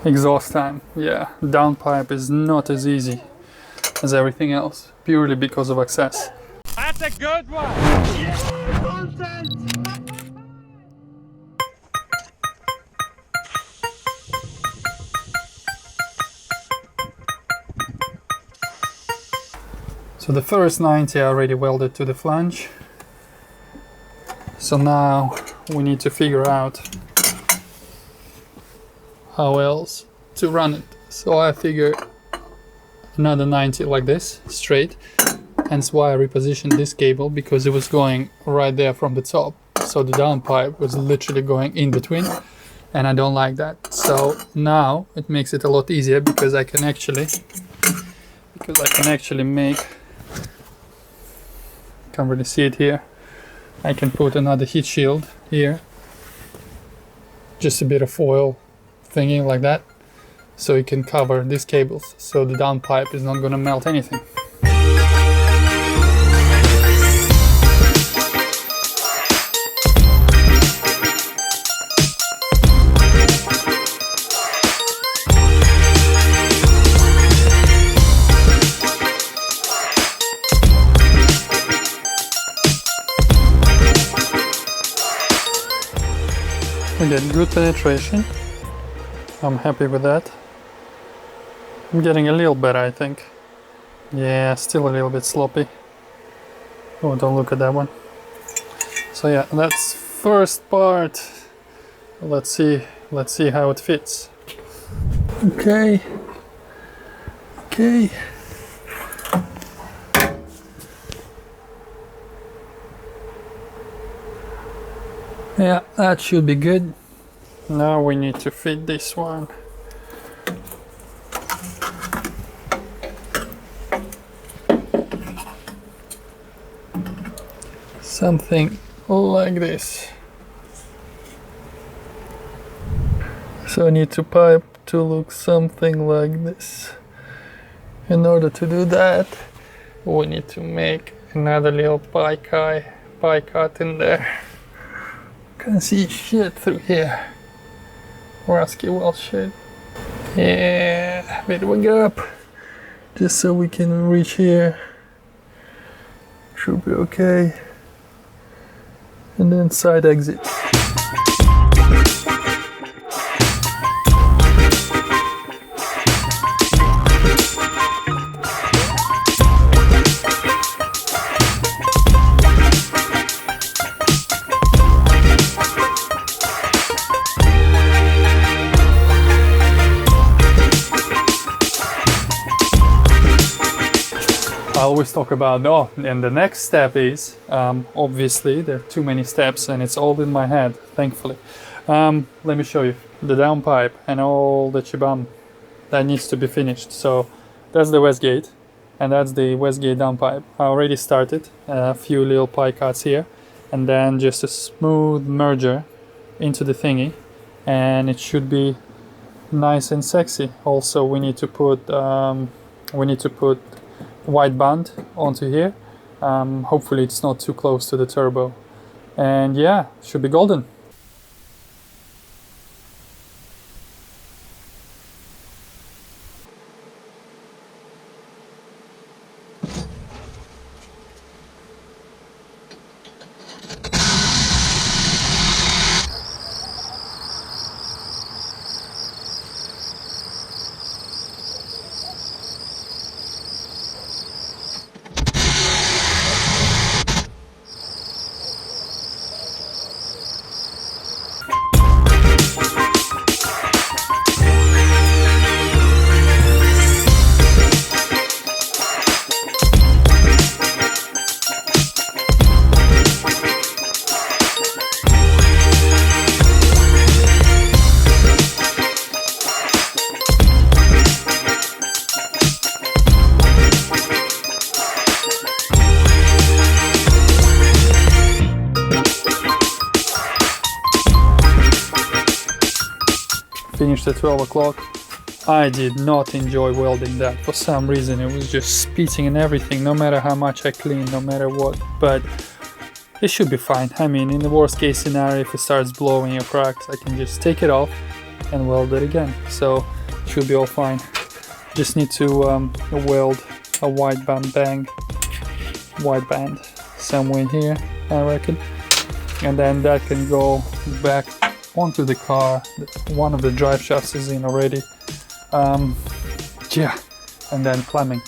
Exhaust time. Yeah, downpipe is not as easy as everything else, purely because of access. That's a good one! Yeah, content! So the first 90 are already welded to the flange. So now we need to figure out how else to run it. So I figure another 90 like this, straight. Hence why I repositioned this cable, because it was going right there from the top. So the downpipe was literally going in between, and I don't like that. So now it makes it a lot easier because I can actually make, can't really see it here. I can put another heat shield here, just a bit of foil thingy like that, so it can cover these cables, so the downpipe is not going to melt anything. We get good penetration. I'm happy with that. I'm getting a little better, I think. Yeah, still a little bit sloppy. Oh, don't look at that one. So yeah, that's first part. Let's see how it fits. Okay. Yeah, that should be good. Now we need to fit this one. Something like this. So I need to pipe to look something like this. In order to do that, we need to make another little pie cut in there. Can't see shit through here. Ruskiweldshit. Yeah, a bit of a gap, just so we can reach here. Should be okay. And then side exit. I always talk about, and the next step is, obviously there are too many steps and it's all in my head, thankfully. Let me show you the downpipe and all the chibam that needs to be finished. So that's the Wastegate, and that's the Wastegate downpipe. I already started a few little pie cuts here, and then just a smooth merger into the thingy, and it should be nice and sexy. Also, we need to put white band onto here. Hopefully it's not too close to the turbo, and yeah, should be golden. Finished at 12 o'clock. I did not enjoy welding that. For some reason it was just spitting and everything, no matter how much I clean, no matter what. But it should be fine. I mean, in the worst case scenario, if it starts blowing or cracks, I can just take it off and weld it again. So it should be all fine. Just need to weld a wideband somewhere here, I reckon, and then that can go back onto the car. One of the drive shafts is in already. Yeah, and then plumbing,